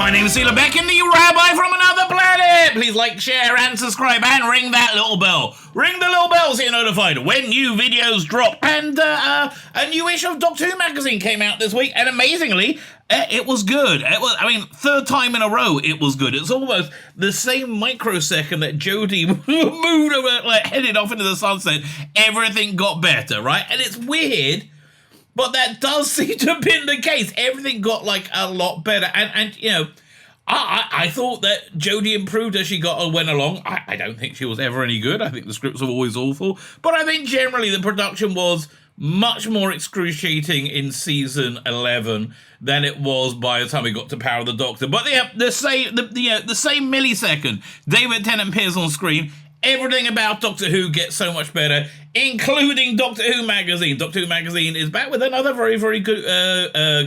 My name is Tzvi Lebetkin, the Rabbi from another planet. Please like, share, and subscribe, and ring that little bell. Ring the little bell so you're notified when new videos drop. And a new issue of Doctor Who magazine came out this week, and amazingly, it was good. Third time in a row, it was good. It's almost the same microsecond that Jodie moved over, headed off into the sunset. Everything got better, right? And it's weird, but that does seem to have been the case. Everything got a lot better. And you know, I thought that Jodie improved as she went along. I don't think she was ever any good. I think the scripts were always awful. But I think generally the production was much more excruciating in season 11 than it was by the time we got to Power of the Doctor. But the same millisecond David Tennant appears on screen, everything about Doctor Who gets so much better, including Doctor Who magazine. Doctor Who magazine is back with another very, very good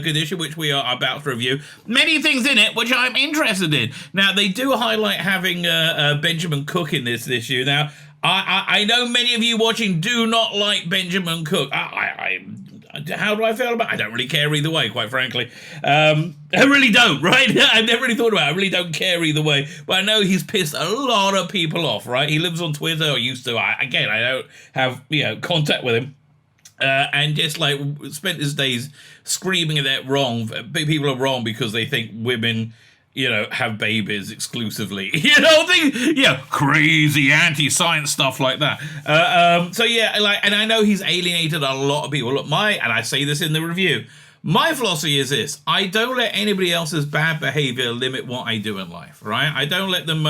good issue, which we are about to review. Many things in it which I'm interested in. Now, they do highlight having Benjamin Cook in this issue. Now, I know many of you watching do not like Benjamin Cook. How do I feel about it? I don't really care either way, quite frankly. I really don't, right? I've never really thought about it. I really don't care either way. But I know he's pissed a lot of people off, right? He lives on Twitter, or used to. I don't have contact with him. And just spent his days screaming that people are wrong because they think women have babies exclusively. Crazy anti-science stuff like that. And I know he's alienated a lot of people. Look, and I say this in the review, my philosophy is this: I don't let anybody else's bad behavior limit what I do in life, right? I don't let them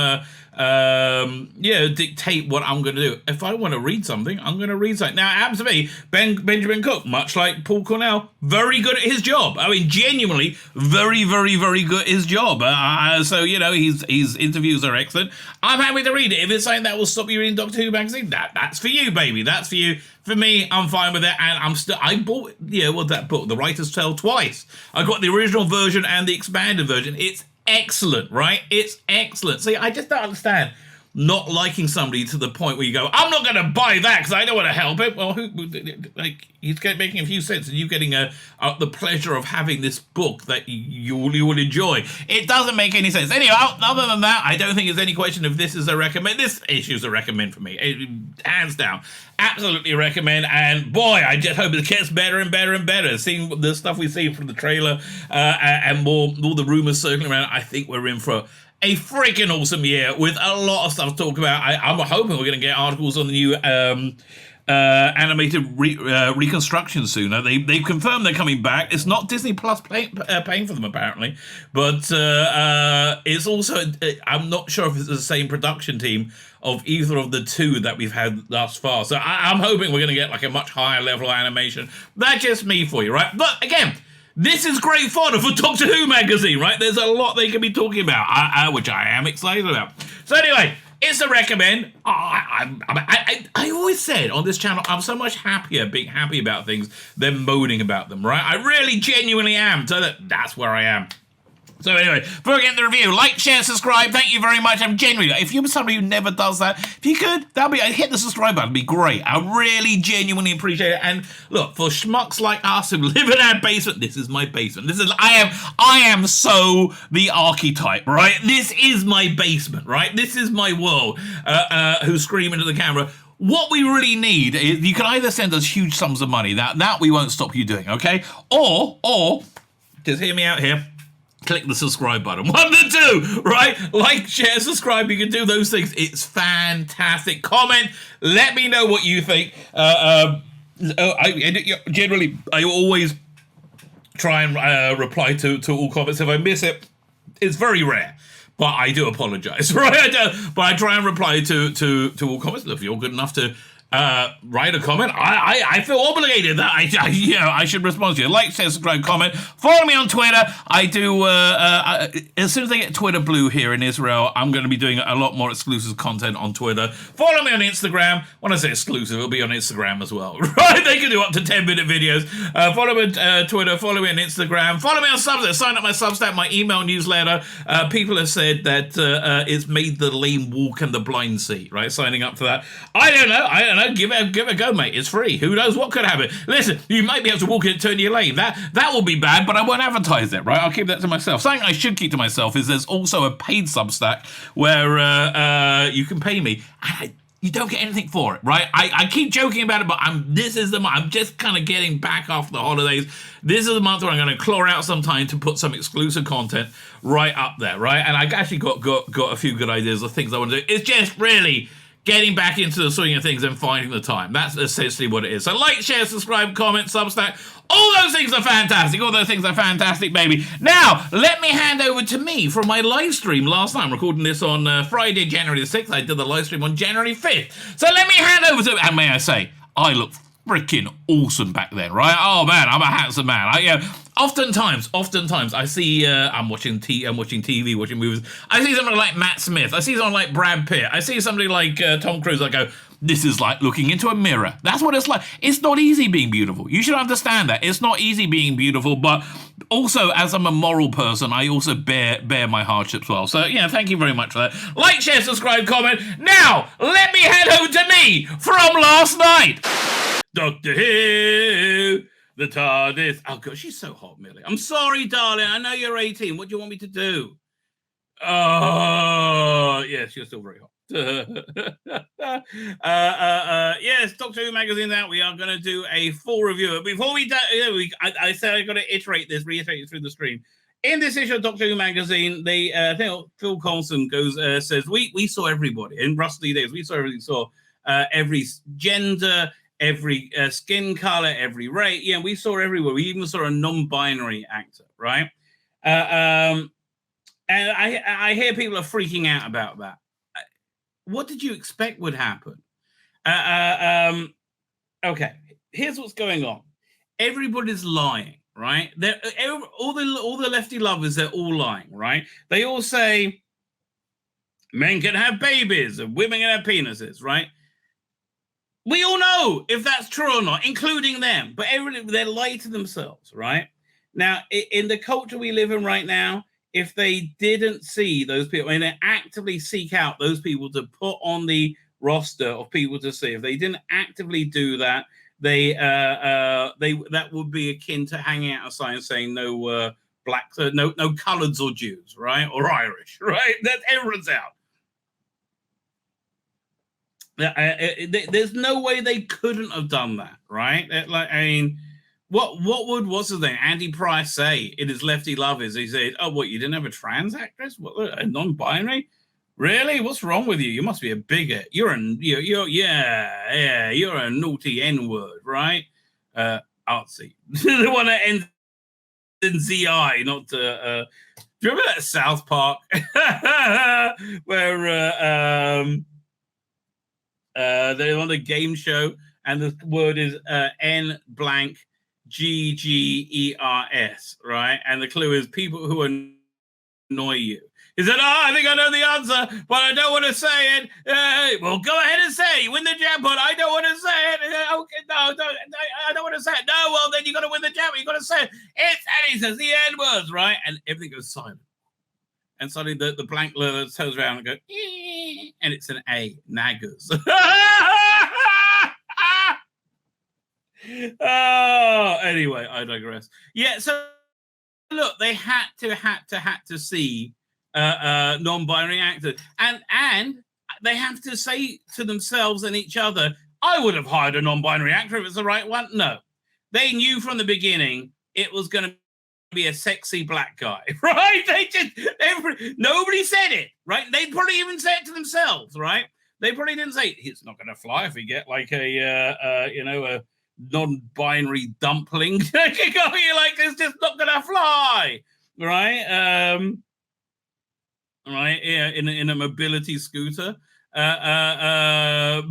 dictate what I'm going to do. If I want to read something, I'm going to read something. Now, it happens to be Benjamin Cook, much like Paul Cornell, very good at his job. I mean, genuinely, very, very, very good at his job. His interviews are excellent. I'm happy to read it. If it's something that will stop you reading Doctor Who magazine, that's for you, baby. That's for you. For me, I'm fine with it, and I bought, that book, The Writer's Tale, twice. I got the original version and the expanded version. It's excellent, right? It's excellent. See, I just don't understand not liking somebody to the point where you go, I'm not going to buy that because I don't want to help him. Well, he's making a few cents and you getting the pleasure of having this book that you will enjoy. It doesn't make any sense. Anyway, other than that, I don't think there's any question if this is a recommend. This issue's a recommend for me. Hands down. Absolutely recommend. And boy, I just hope it gets better and better and better. Seeing the stuff we've seen from the trailer and all the rumors circling around, I think we're in for a freaking awesome year with a lot of stuff to talk about. I'm hoping we're going to get articles on the new animated reconstruction soon. They've confirmed they're coming back. It's not Disney Plus paying for them, apparently. But it's also, I'm not sure if it's the same production team of either of the two that we've had thus far. So I'm hoping we're going to get a much higher level of animation. That's just me for you, right? But again, this is great fodder for Doctor Who magazine, right? There's a lot they can be talking about, which I am excited about. So anyway, it's a recommend. I always said on this channel, I'm so much being happy about things than moaning about them, right? I really genuinely am. So that's where I am. So anyway, before we get into the review, like, share, subscribe. Thank you very much. I'm genuinely, if you're somebody who never does that, if you could, hit the subscribe button. It'd be great. I really genuinely appreciate it. And look, for schmucks like us who live in our basement, this is my basement. I am so the archetype, right? This is my basement, right? This is my world. Who's screaming to the camera. What we really need is you can either send us huge sums of money. That we won't stop you doing, okay? Or just hear me out here. Click the subscribe button. 1 to 2, right? Like, share, subscribe. You can do those things. It's fantastic. Comment. Let me know what you think. Generally, I always try and reply to all comments. If I miss it, it's very rare. But I do apologize, right? But I try and reply to all comments. If you're good enough to write a comment, I feel obligated that I should respond to you. Like, share, subscribe, comment. Follow me on Twitter. I do as soon as I get Twitter blue here in Israel, I'm going to be doing a lot more exclusive content on Twitter. Follow me on Instagram. When I say exclusive, it'll be on Instagram as well, right? They can do up to 10-minute videos. Follow me on Twitter. Follow me on Instagram. Follow me on Substack. Sign up my Substack, my email newsletter. People have said that it's made the lame walk and the blind see, right? Signing up for that. I don't know. give it a go, mate. It's free. Who knows what could happen? Listen, you might be able to walk in and turn your lane. That will be bad, but I won't advertise it, right? I'll keep that to myself. Something I should keep to myself is there's also a paid Substack where you can pay me, and you don't get anything for it, right? I keep joking about it, but this is the month. I'm just kind of getting back after the holidays. This is the month where I'm going to claw out some time to put some exclusive content right up there, right? And I actually got a few good ideas of things I want to do. It's just really getting back into the swing of things and finding the time. That's essentially what it is. So like, share, subscribe, comment, Substack. All those things are fantastic. All those things are fantastic, baby. Now, let me hand over to me from my live stream last night. I'm recording this on Friday, January the 6th. I did the live stream on January 5th. So let me hand over to, and may I say, I look freaking awesome back then, right? Oh man, I'm a handsome man. Oftentimes, I see, I'm watching TV, watching movies. I see somebody like Matt Smith. I see someone like Brad Pitt. I see somebody like Tom Cruise. I go, this is like looking into a mirror. That's what it's like. It's not easy being beautiful. You should understand that. It's not easy being beautiful, but also, as I'm a moral person, I also bear my hardships well. So, yeah, thank you very much for that. Like, share, subscribe, comment. Now, let me head over to me from last night. Doctor Who, the TARDIS. Oh, God, she's so hot, Millie. I'm sorry, darling. I know you're 18. What do you want me to do? Oh, yes, you're still very hot. Yes, Doctor Who magazine's out. We are going to do a full review. Before we do, I said I got to reiterate this through the stream. In this issue of Doctor Who magazine, they Phil Coulson says we saw everybody in Rusty Days. We saw everything. Saw every gender, every skin color, every race. Yeah, we saw everywhere. We even saw a non-binary actor, right? And I hear people are freaking out about that. What did you expect would happen? Okay, here's what's going on. Everybody's lying, right? All the lefty lovers, they're all lying, right? They all say men can have babies and women can have penises, right? We all know if that's true or not, including them. But they're lying to themselves, right? Now, in the culture we live in right now, if they didn't see those people and they actively seek out those people to put on the roster of people to see, if they didn't actively do that, they that would be akin to hanging out a sign saying no blacks, no coloreds or Jews, right, or Irish, right? That everyone's out. There's no way they couldn't have done that, right? What's his name? Andy Price say in his Lefty Lovers? He said, "Oh, what? You didn't have a trans actress? What? A non-binary? Really? What's wrong with you? You must be a bigot. You're a naughty N-word, right? Artsy, the one that ends in ZI, not. Do you remember that South Park where they're on a game show and the word is N blank GGERS, right? And the clue is people who annoy you. He said, I think I know the answer, but I don't want to say it. Well, go ahead and say it. You win the jackpot. I don't want to say it. Okay, no, I don't want to say it. No, well, then you got to win the jackpot. You got to say it. And he says the N words, right? And everything goes silent. And suddenly the blank letter turns around and goes, and it's an A, naggers. Oh, anyway, I digress. Yeah, so look, they had to see non-binary actors, and they have to say to themselves and each other, I would have hired a non-binary actor if it's the right one. No, they knew from the beginning it was going to be a sexy black guy, right? Nobody said it, right? They probably even said it to themselves, right? They probably didn't say it's not going to fly if we get like a non-binary dumpling. You're like, it's just not going to fly, right? Right? Yeah, in a mobility scooter, but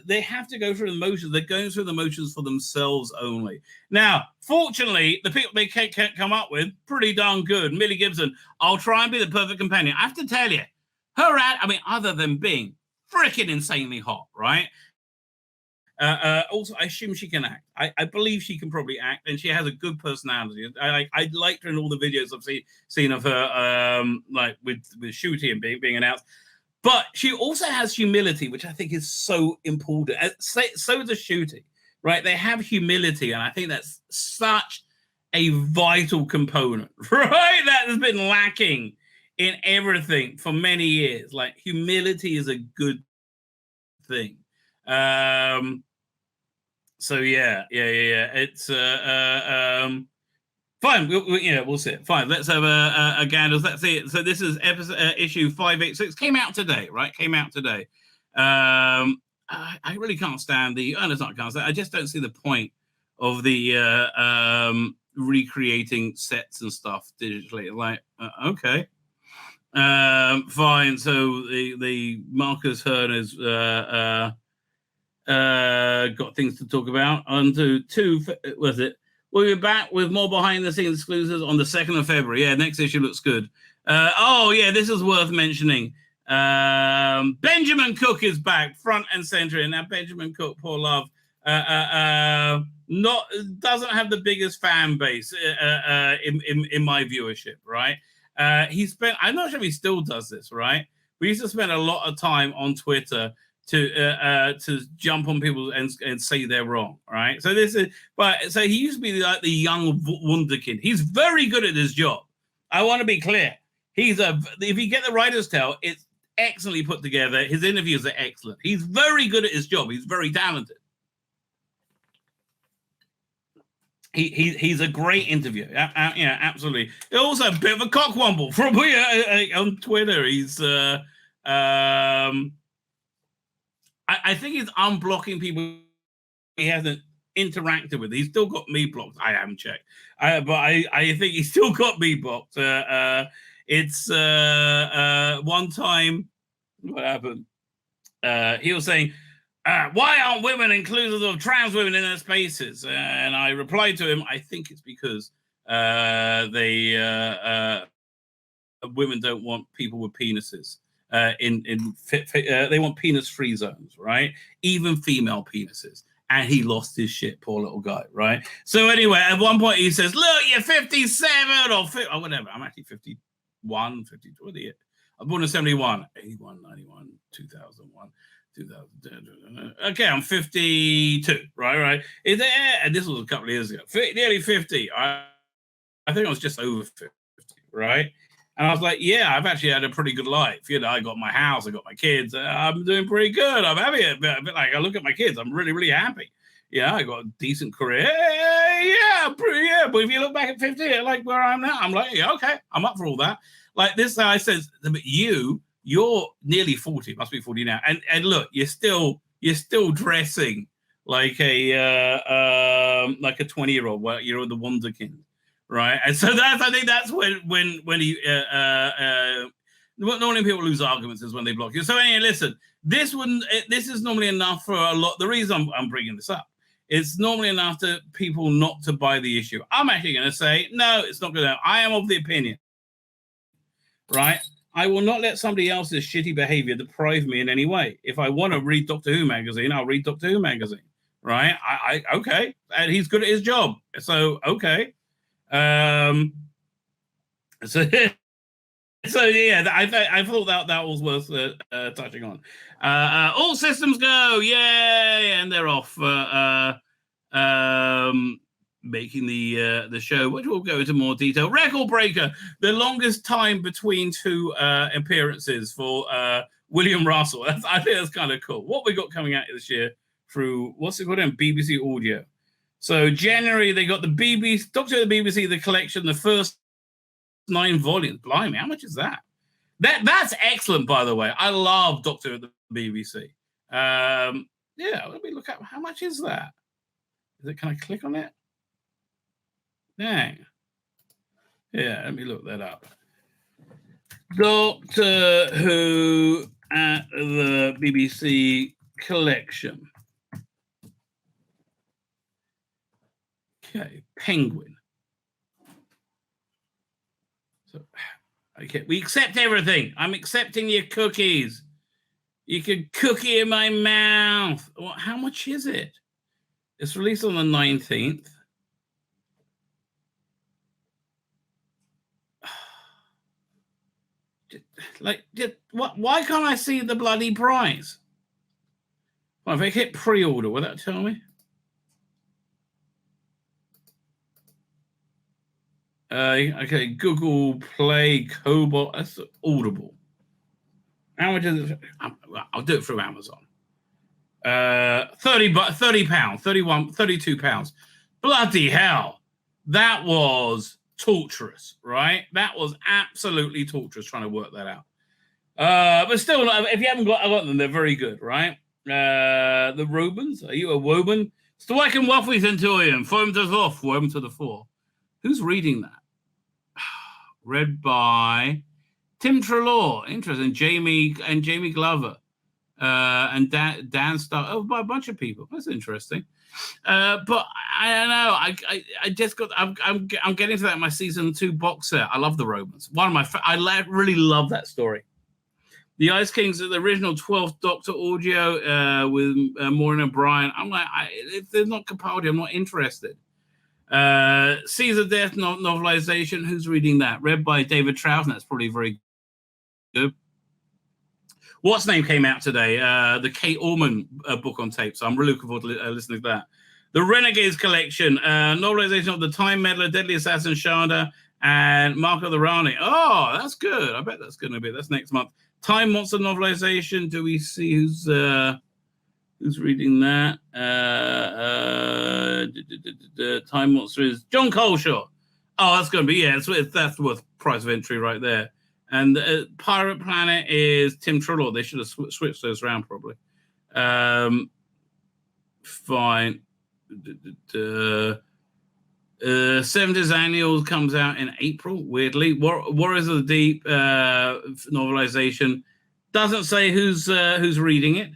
they have to go through the motions. They're going through the motions for themselves only. Now, fortunately, the people they can't come up with, pretty darn good. Millie Gibson, I'll try and be the perfect companion. I have to tell you, other than being freaking insanely hot, right? Also, I assume she can act. I believe she can probably act, and she has a good personality. I liked her in all the videos I've seen of her, like with Shooty and being announced. But she also has humility, which I think is so important. So does Shooty, right? They have humility, and I think that's such a vital component, right? That has been lacking in everything for many years. Like, humility is a good thing. So yeah. It's fine. We'll see it. Fine. Let's have a gander. Let's see it. So this is issue 586. Came out today, right? I really can't stand the. Oh, no, it's not can't stand. I just don't see the point of the recreating sets and stuff digitally. Like, okay, fine. So the Marcus Herner's got things to talk about. On to two. Was it? We'll be back with more behind-the-scenes exclusives on the 2nd of February. Yeah, next issue looks good. This is worth mentioning. Benjamin Cook is back, front and center. And now Benjamin Cook, poor love, doesn't have the biggest fan base in my viewership, right? I'm not sure if he still does this, right? We used to spend a lot of time on Twitter to jump on people and say they're wrong, right? So he used to be like the young wunderkind. He's very good at his job. I want to be clear. If you get the writer's tale, it's excellently put together. His interviews are excellent. He's very good at his job. He's very talented. He's a great interviewer. Absolutely. Also a bit of a cockwomble from on Twitter. He's I think he's unblocking people he hasn't interacted with. He's still got me blocked. I haven't checked, but I think he's still got me blocked. It's one time, what happened? He was saying, why aren't women inclusive of trans women in their spaces? And I replied to him, I think it's because women don't want people with penises. They want penis-free zones, right? Even female penises. And he lost his shit, poor little guy, right? So anyway, at one point he says, look, you're 57 or whatever. I'm actually 51, 52. What are you? I'm born in 71, 81, 91, 2001, 2000. Okay, I'm 52, right? And this was a couple of years ago. Nearly 50. I think I was just over 50, right? And I was like, yeah, I've actually had a pretty good life. I got my house, I got my kids. I'm doing pretty good. I'm happy. A bit like I look at my kids, I'm really, really happy. Yeah, I got a decent career. Yeah. But if you look back at 50, like where I am now, I'm like, yeah, okay, I'm up for all that. Like this guy says, you're nearly 40, must be 40 now. And look, you're still dressing like a 20-year-old. Well, you're the wunderkind. Right, and so I think that's when he normally people lose arguments is when they block you. So anyway, listen, this is normally enough for a lot. The reason I'm bringing this up, it's normally enough to people not to buy the issue. I'm actually going to say no, it's not going to. I am of the opinion, right? I will not let somebody else's shitty behavior deprive me in any way. If I want to read Doctor Who magazine, I'll read Doctor Who magazine, right? I okay, and he's good at his job, so okay. So yeah, I thought that was worth touching on. All systems go, yay, and they're off making the show, which we'll go into more detail. Record breaker, the longest time between two appearances for William Russell. I think that's kind of cool. What we got coming out this year through what's it called? BBC Audio. So January, they got the BBC, Doctor of the BBC, the collection, the first 9 volumes. Blimey, how much is that? That's excellent, by the way. I love Doctor of the BBC. Let me look up. How much is that? Can I click on it? Dang. Yeah, let me look that up. Doctor Who at the BBC collection. Okay, Penguin. So, okay, we accept everything. I'm accepting your cookies. You can cookie in my mouth. Well, how much is it? It's released on the 19th. Why can't I see the bloody price? Well, if I hit pre-order, will that tell me? Okay, Google Play Cobalt. That's Audible. How much is it? I'll do it through Amazon. 30 pounds, 32 pounds. Bloody hell. That was torturous, right? That was absolutely torturous trying to work that out. But still, if you haven't got them, they're very good, right? The Robans, are you a Woban? Stwaiken Waffle Centurion, Foam to the off, Worm to the fore. Who's reading that? Read by Tim Trelaw, interesting. Jamie Glover, and Dan Starr. Oh, by a bunch of people. That's interesting. But I don't know. I just got. I'm getting to that in my season 2 box set. I love the Romans. One of my. I really love that story. The Ice Kings, the original 12th Doctor audio with Maureen O'Brien. I'm like, if they're not Capaldi, I'm not interested. Caesar Death novelization. Who's reading that? Read by David Troughton. That's probably very good. What's Name came out today? The Kate Orman book on tape. So I'm really looking forward to listening to that. The Renegades collection, novelization of the Time Meddler, Deadly Assassin Shada, and Marco the Rani. Oh, that's good. I bet that's going to be. That's next month. Time Monster novelization. Do we see who's reading that? Time Monster is John Coleshaw. Oh, that's going to be, that's worth price of entry right there. And Pirate Planet is Tim Trelaw. They should have switched those around probably. Fine. 70th Annual comes out in April, weirdly. Warriors of the Deep novelization. Doesn't say who's reading it.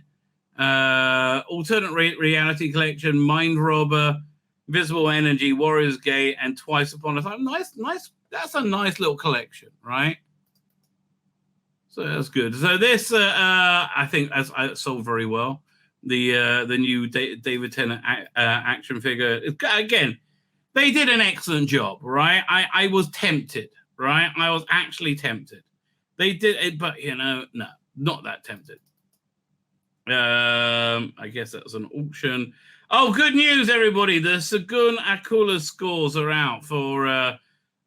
Alternate Reality Collection, Mind Robber, Visible Energy, Warriors Gate, and Twice Upon a Time. Nice. That's a nice little collection, right? So that's good. So this, I think, sold very well. The new David Tennant action figure. Again, they did an excellent job, right? I was tempted, right? I was actually tempted. They did it, but no, not that tempted. I guess that was an auction. Oh, good news, everybody! The Sagun Akula scores are out for.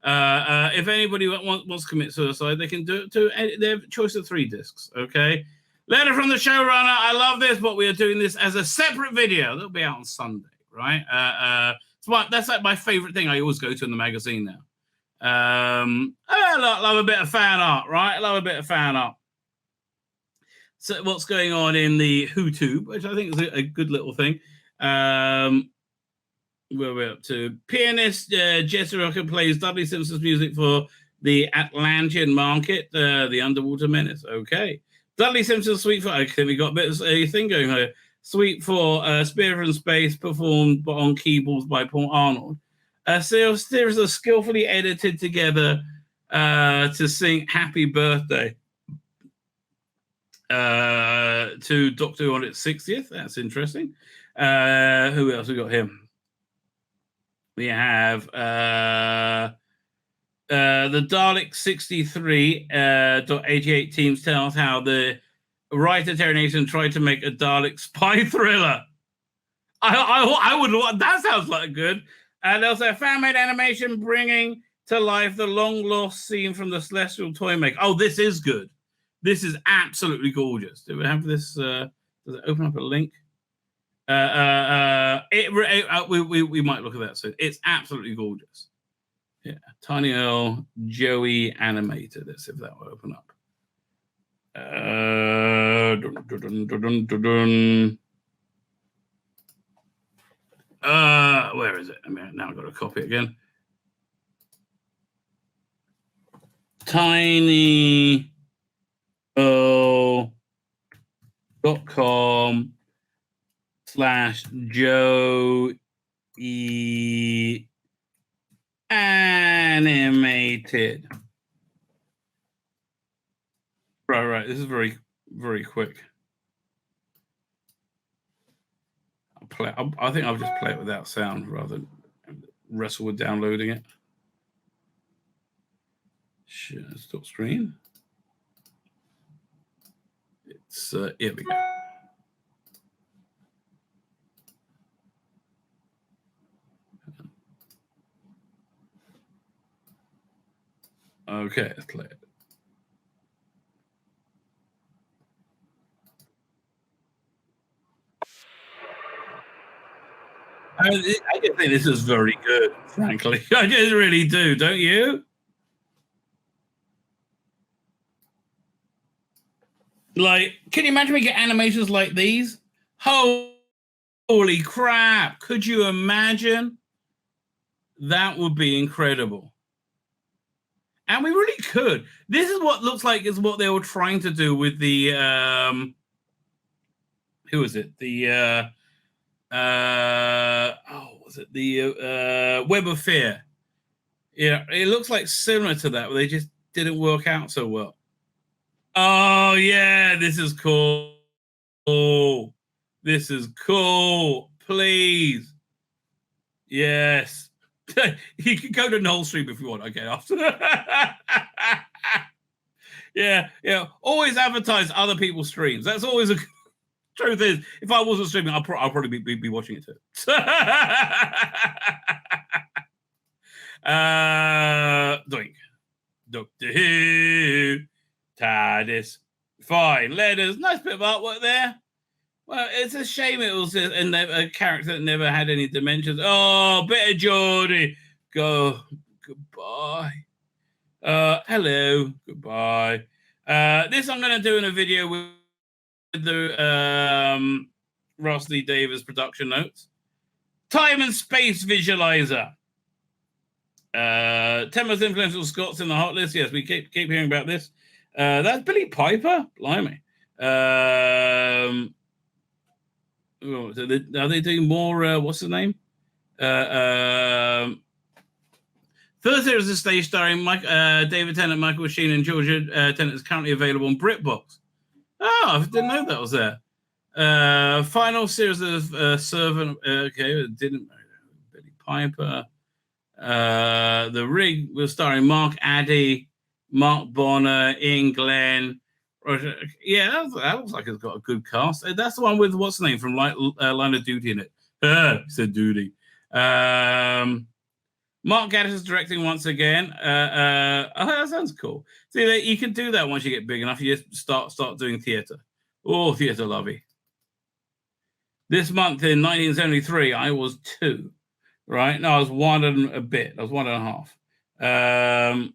If anybody wants to commit suicide, they can do it to their choice of 3 discs. Okay. Letter from the showrunner. I love this, but we are doing this as a separate video. That'll be out on Sunday, right? That's like my favorite thing. I always go to in the magazine now. I love a bit of fan art, right? I love a bit of fan art. So what's going on in the YouTube, which I think is a good little thing. Where we're up to. Pianist Jesse Rocker plays Dudley Simpson's music for the Atlantean market, the Underwater Menace. Okay. Dudley Simpson's Suite for, I think we got a bit of a thing going here. Suite for Spirit from Space, performed on keyboards by Paul Arnold. Series are skillfully edited together to sing Happy Birthday to Doctor Who on its 60th. That's interesting. Who else we got here? We have the Dalek 63.88 teams tells how the writer Terry Nation tried to make a Dalek spy thriller. I would want that. Sounds like good. And also a fan-made animation bringing to life the long-lost scene from the Celestial Toy Maker. Oh, this is good. This is absolutely gorgeous. Do we have this? Does it open up a link? We might look at that soon. It's absolutely gorgeous. Yeah, Tiny Earl, Joey animated. Let's see if that will open up. Where is it? I mean, now I've got to copy it again. tinyurl.com/Joey animated. Right. This is very, very quick. I think I'll just play it without sound rather than wrestle with downloading it. Stop screen. So here we go. Okay, let's play it. I just think this is very good, frankly. I just really do, don't you? Like, can you imagine we get animations like these? Holy crap! Could you imagine? That would be incredible. And we really could. This is what looks like is what they were trying to do with the who is it? The was it the Web of Fear? Yeah, it looks like similar to that, but they just didn't work out so well. Oh yeah, this is cool. Oh, this is cool. Please. Yes. You can go to Null Stream if you want. Okay, after. Yeah. Always advertise other people's streams. That's always a truth is, if I wasn't streaming, I'll probably be watching it too. Doink. Doctor Who. TARDIS. Fine. Letters. Nice bit of artwork there. Well, it's a shame it was a character that never had any dimensions. Oh, bit of Geordie. Goodbye. Hello. Goodbye. This I'm going to do in a video with the Ross Lee Davis production notes. Time and space visualizer. 10 most influential Scots in the hot list. Yes, we keep hearing about this. That's Billy Piper. Blimey. Are they doing more? What's his name? Third series is stage starring David Tennant, Michael Sheen, and Georgia Tennant is currently available on BritBox. Oh, I didn't know that was there. Final series of Servant. Okay, didn't Billy Piper. The Rig was starring Mark Addy, Mark Bonner, Ian Glenn. Yeah, that looks like it's got a good cast. That's the one with what's the name from Line of Duty in it. Said Duty. Mark Gaddis is directing once again. Oh, that sounds cool. See, you can do that once you get big enough. You just start doing theatre. Oh, theatre lovey. This month in 1973, I was 2. Right? No, I was 1 and a bit. I was 1.5.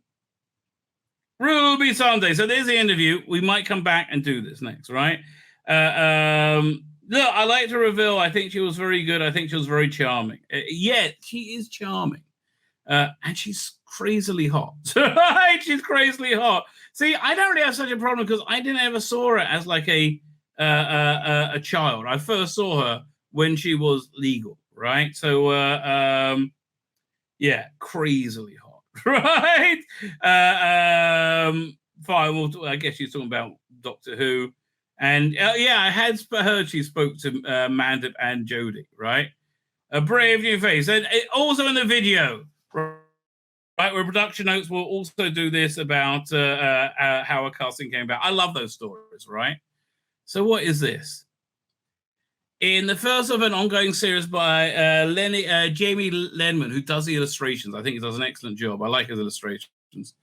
Ruby Sunday. So there's the interview. We might come back and do this next, right? Look, I like to reveal. I think she was very good. I think she was very charming. Yeah, she is charming. And she's crazily hot. Right? She's crazily hot. See, I don't really have such a problem because I didn't ever saw her as like a child. I first saw her when she was legal, right? So, yeah, crazily hot. Right? Fine. Well, I guess she's talking about Doctor Who. And yeah, I had heard she spoke to Mandip and Jodie, right? A brave new face. And also in the video, right, where production notes will also do this about how a casting came about. I love those stories, right? So what is this? In the first of an ongoing series by Jamie Lenman, who does the illustrations. I think he does an excellent job. I like his illustrations.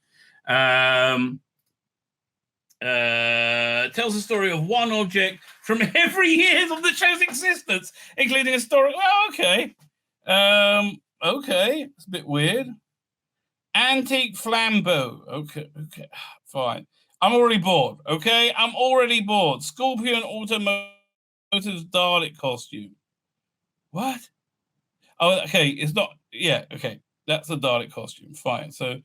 Tells the story of one object from every year of the show's existence, including a story. Well, okay. Okay. It's a bit weird. Antique flambeau. Okay. Fine. I'm already bored. Okay. I'm already bored. Scorpion Automotive Dalek costume. What? Oh, okay. It's not. Yeah, okay. That's a Dalek costume. Fine. So,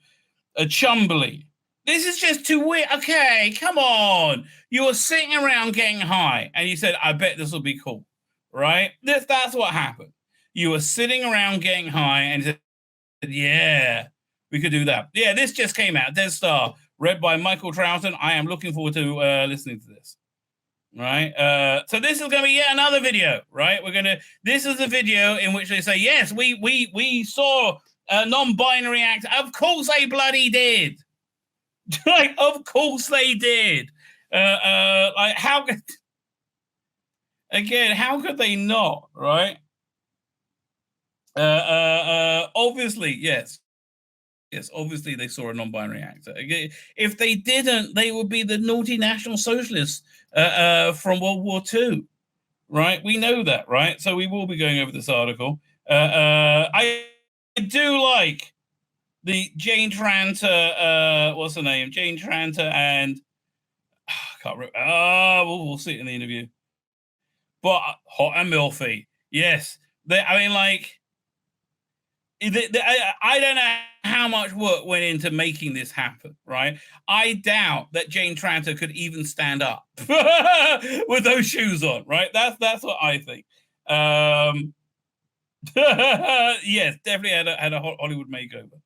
a Chumbly. This is just too weird. Okay, come on. You were sitting around getting high, and you said, I bet this will be cool. Right? That's what happened. You were sitting around getting high, and you said, yeah, we could do that. Yeah, this just came out. Dead Star, read by Michael Troughton. I am looking forward to listening to this. Right, so this is going to be yet another video, right? This is a video in which they say, yes, we saw a non-binary actor. Of course they bloody did. Like, of course they did. Like how could they not, right? Obviously, yes. Yes, obviously they saw a non-binary actor. If they didn't, they would be the naughty National Socialists from World War II, right? We know that, right? So we will be going over this article. I do like the Jane Tranter, what's her name? Jane Tranter and I can't remember. We'll see it in the interview. But hot and milfy, yes. I don't know how much work went into making this happen, right? I doubt that Jane Tranter could even stand up with those shoes on, right? That's what I think. Yes, definitely had a Hollywood makeover.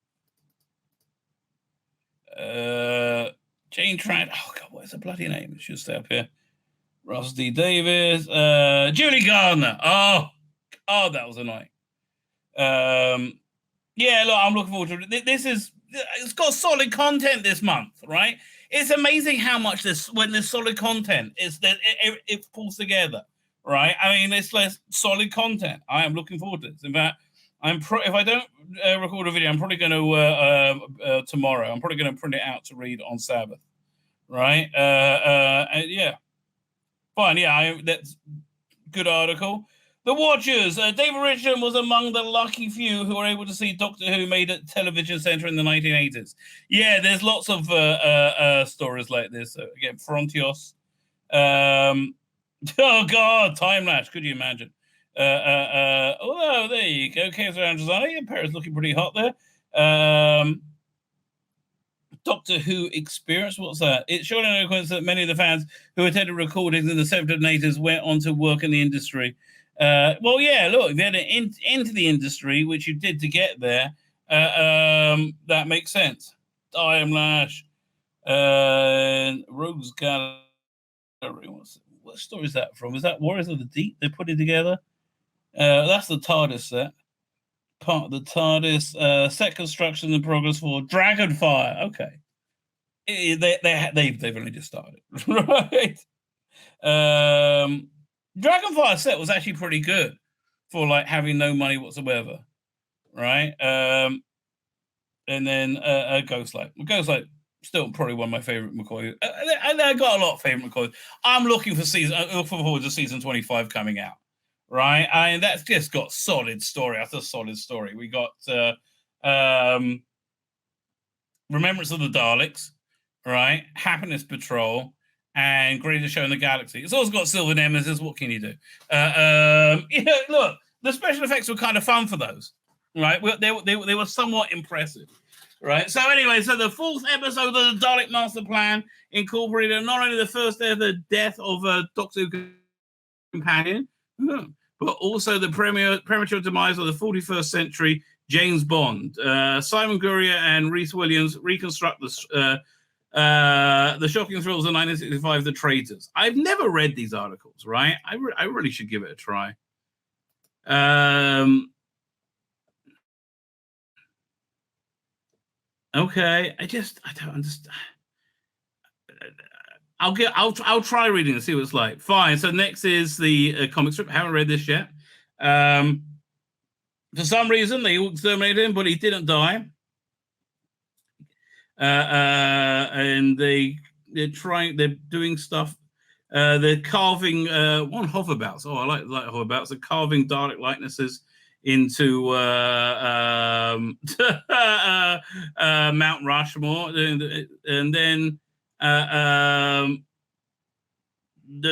Jane Tranter. Oh God, what's her bloody name? It should stay up here. Russ D. Davis. Julie Gardner. Oh, that was annoying. Yeah, look, I'm looking forward to it. It's got solid content this month, right? It's amazing how much when there's solid content, it pulls together, right? I mean, it's less solid content. I am looking forward to this. In fact, if I don't record a video, I'm probably going to tomorrow. I'm probably going to print it out to read on Sabbath, right? Yeah, fine. Yeah, that's good article. The Watchers. David Richardson was among the lucky few who were able to see Doctor Who made at Television Centre in the 1980s. Yeah, there's lots of stories like this. Again, Frontios. Oh, God, Time Lash. Could you imagine? Oh, there you go. Chaos around Josiah. Paris looking pretty hot there. Doctor Who experience. What's that? It's surely no coincidence that many of the fans who attended recordings in the 70s and 80s went on to work in the industry. Well, yeah, look, if you had into the industry, which you did to get there, that makes sense. Time Lash, Rogues Gallery. What story is that from? Is that Warriors of the Deep? They put it together. That's the TARDIS set. Part of the TARDIS. Set construction in progress for Dragonfire. Okay. They've only just started, right? Dragonfire set was actually pretty good for like having no money whatsoever, right? And then Ghostlight. Ghostlight still probably one of my favorite McCoy. And I got a lot of favorite McCoys. I'm looking forward to season 25 coming out, right? And that's just got solid story after solid story. We got Remembrance of the Daleks, right? Happiness Patrol, and Greatest Show in the Galaxy. It's also got Silver Nemesis. What can you do? Look, the special effects were kind of fun for those, right? They were somewhat impressive, right? So anyway, so the fourth episode of the Dalek Master Plan incorporated not only the first ever death of a Doctor Who companion, but also the premature demise of the 41st century James Bond. Simon Gurrier and Rhys Williams reconstruct the shocking thrills of 1965, The Traitors. I've never read these articles, right? I really should give it a try. Okay, I don't understand. I'll try reading and see what it's like. Fine. So next is the comic strip. I haven't read this yet. For some reason, they exterminated him, but he didn't die. And they're doing stuff. They're carving one hoverbouts. Oh, I like hoverbouts. They're carving Dalek likenesses into Mount Rushmore, and then the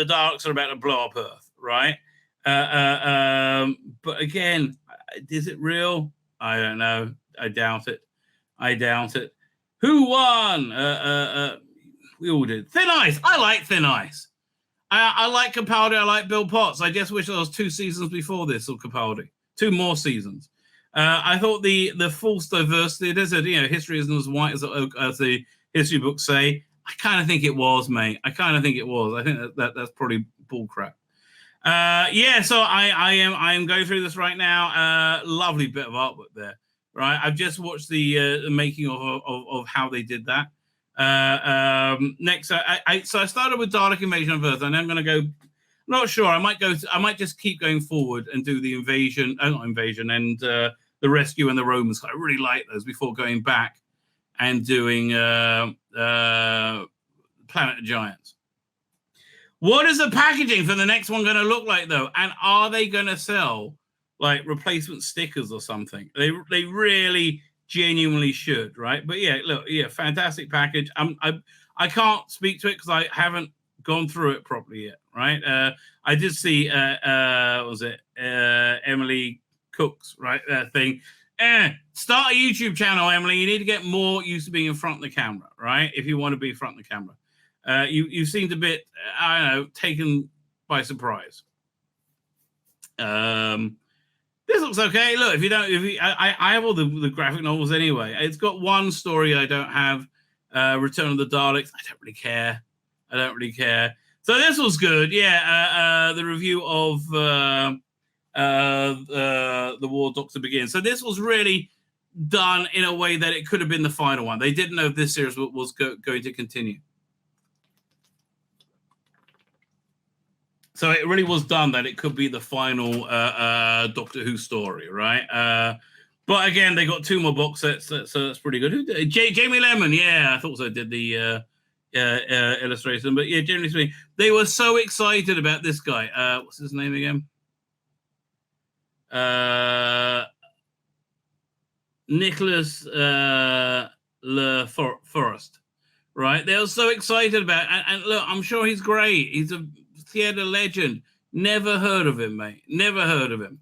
Daleks are about to blow up Earth, right? But again, is it real? I don't know. I doubt it. Who won? We all did. Thin Ice. I like Thin Ice. I like Capaldi. I like Bill Potts. I just wish there was 2 seasons before this of Capaldi. 2 more seasons. I thought the false diversity. There's history isn't as white as the history books say. I kind of think it was, mate. I think that's probably bullcrap. So I am going through this right now. Lovely bit of artwork there, right? I've just watched the making of how they did that. Next, so I started with Dalek Invasion of Earth, and I'm going to go. Not sure. I might just keep going forward and do the invasion, not invasion, and the rescue and the Romans. I really like those before going back and doing Planet of Giants. What is the packaging for the next one going to look like, though? And are they going to sell like replacement stickers or something? They really genuinely should, right? But yeah, look, yeah, fantastic package. I can't speak to it because I haven't gone through it properly yet, right? I did see what was it Emily Cook's right thing. Start a YouTube channel, Emily. You need to get more used to being in front of the camera, right? If you want to be in front of the camera. You seemed a bit, I don't know, taken by surprise. This looks okay. Look, I have all the graphic novels anyway. It's got one story I don't have, Return of the Daleks. I don't really care. So this was good. Yeah, the review of the War Doctor Begins. So this was really done in a way that it could have been the final one. They didn't know if this series was going to continue. So it really was done that it could be the final Doctor Who story, right? But again, they got 2 more box sets, so that's pretty good. Jamie Lemon, yeah, I thought so. Did the illustration, but yeah, generally speaking, they were so excited about this guy. What's his name again? Nicholas Forrest, right? They were so excited about it. And look, I'm sure he's great. He's a theater legend. Never heard of him, mate. Never heard of him.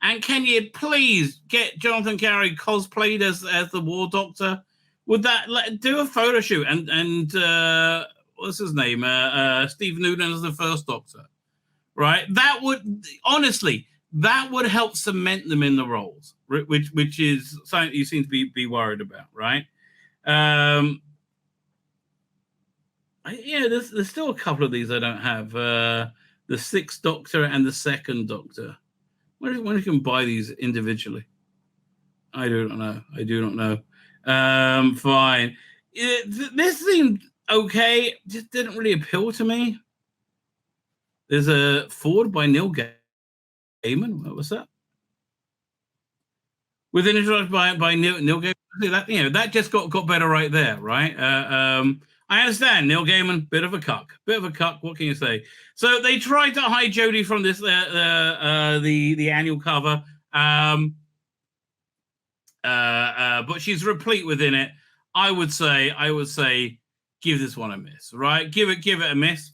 And can you please get Jonathan Carey cosplayed as the War Doctor? Would that do a photo shoot and what's his name? Steve Newton as the First Doctor, right? That would honestly, that would help cement them in the roles, which is something you seem to be worried about, right? Yeah, there's still a couple of these I don't have. The 6th Doctor and the 2nd Doctor. When you can buy these individually? I do not know. Fine. This seemed okay. Just didn't really appeal to me. There's a forward by Neil Gaiman. What was that? With an introduction by Neil Gaiman. That, that just got better right there, right? I understand Neil Gaiman, bit of a cuck. What can you say? So they tried to hide Jodie from this the annual cover, but she's replete within it. I would say, give this one a miss, right? Give it a miss.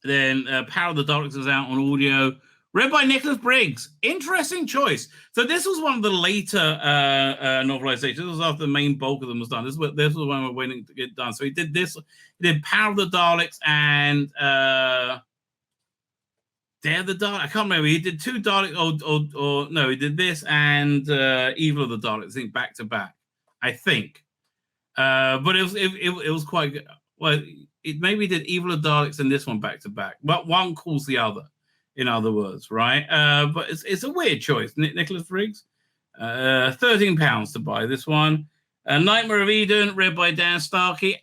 Then Power of the Daleks is out on audio. Read by Nicholas Briggs. Interesting choice. So this was one of the later novelizations. This was after the main bulk of them was done. This was when we're waiting to get done. So he did this. He did Power of the Daleks and Dare of the Daleks. I can't remember. He did 2 Daleks. Or no, he did this and Evil of the Daleks. I think back to back. I think. But it was quite good. Well, it maybe did Evil of the Daleks and this one back to back. But one calls the other. In other words, right? But it's a weird choice. Nicholas Briggs, £13 to buy this one. Nightmare of Eden, read by Dan Starkey.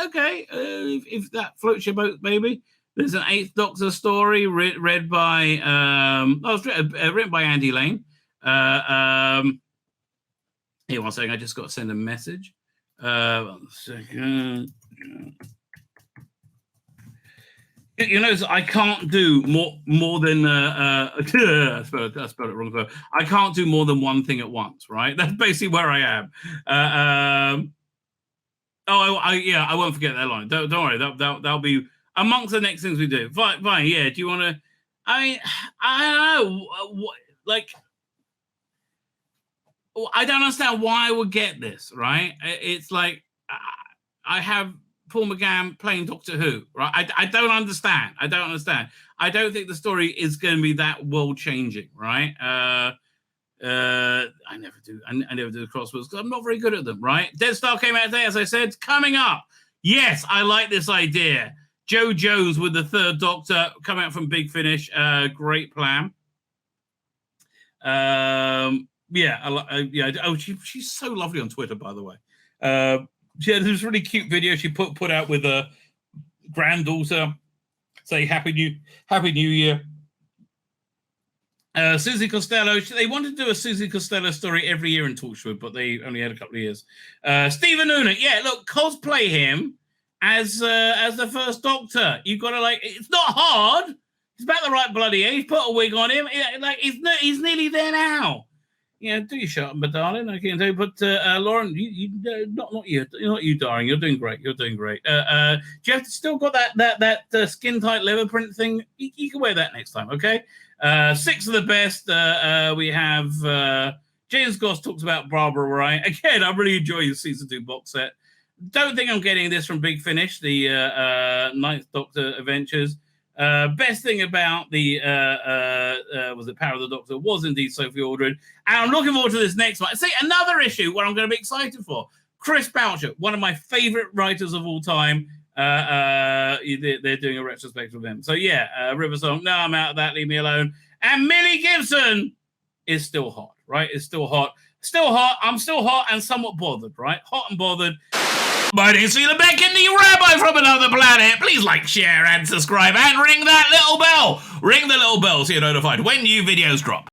Okay, if that floats your boat, baby. There's an 8th Doctor story read by written by Andy Lane. Here, one second. I just got to send a message. 1 second. I can't do more than I spelled it wrong. So I can't do more than one thing at once, right? That's basically where I am. I won't forget that line. Don't worry. That'll be amongst the next things we do. Fine. Yeah. Do you want to? I don't know. I don't understand why I would get this. Right? It's like I have Paul McGann playing Doctor Who, right? I don't understand. I don't think the story is going to be that world changing, right? I never do the crosswords because I'm not very good at them, right? Dead Star came out today, as I said. Coming up, yes, I like this idea. Joe Jones with the 3rd Doctor coming out from Big Finish. Great plan. Oh, she's so lovely on Twitter, by the way. She had this really cute video she put out with a granddaughter. Say Happy New Year. Susie Costello, they wanted to do a Susie Costello story every year in Torchwood, but they only had a couple of years. Stephen Noonan, yeah, look, cosplay him as the first Doctor. You've got to, it's not hard. He's about the right bloody age. Put a wig on him. He's nearly there now. Do your shot, my darling. I can do. But Lauren, not you, darling. You're doing great. Do you have still got that skin tight leather print thing? You can wear that next time, okay? 6 of the best. We have James Goss talks about Barbara Wright. Again, I really enjoy the season 2 box set. Don't think I'm getting this from Big Finish, the Ninth Doctor Adventures. Best thing about the was it Power of the Doctor was indeed Sophie Aldred, and I'm looking forward to this next one. See, another issue where I'm going to be excited for Chris Boucher, one of my favorite writers of all time. They're doing a retrospective of him. So yeah, River Song. No, I'm out of that. Leave me alone. And Millie Gibson is still hot, right? It's still hot. I'm still hot and somewhat bothered, right? Hot and bothered. My name's Tzvi Lebetkin, the Rabbi from another planet. Please like, share, and subscribe, and ring that little bell. Ring the little bell so you're notified when new videos drop.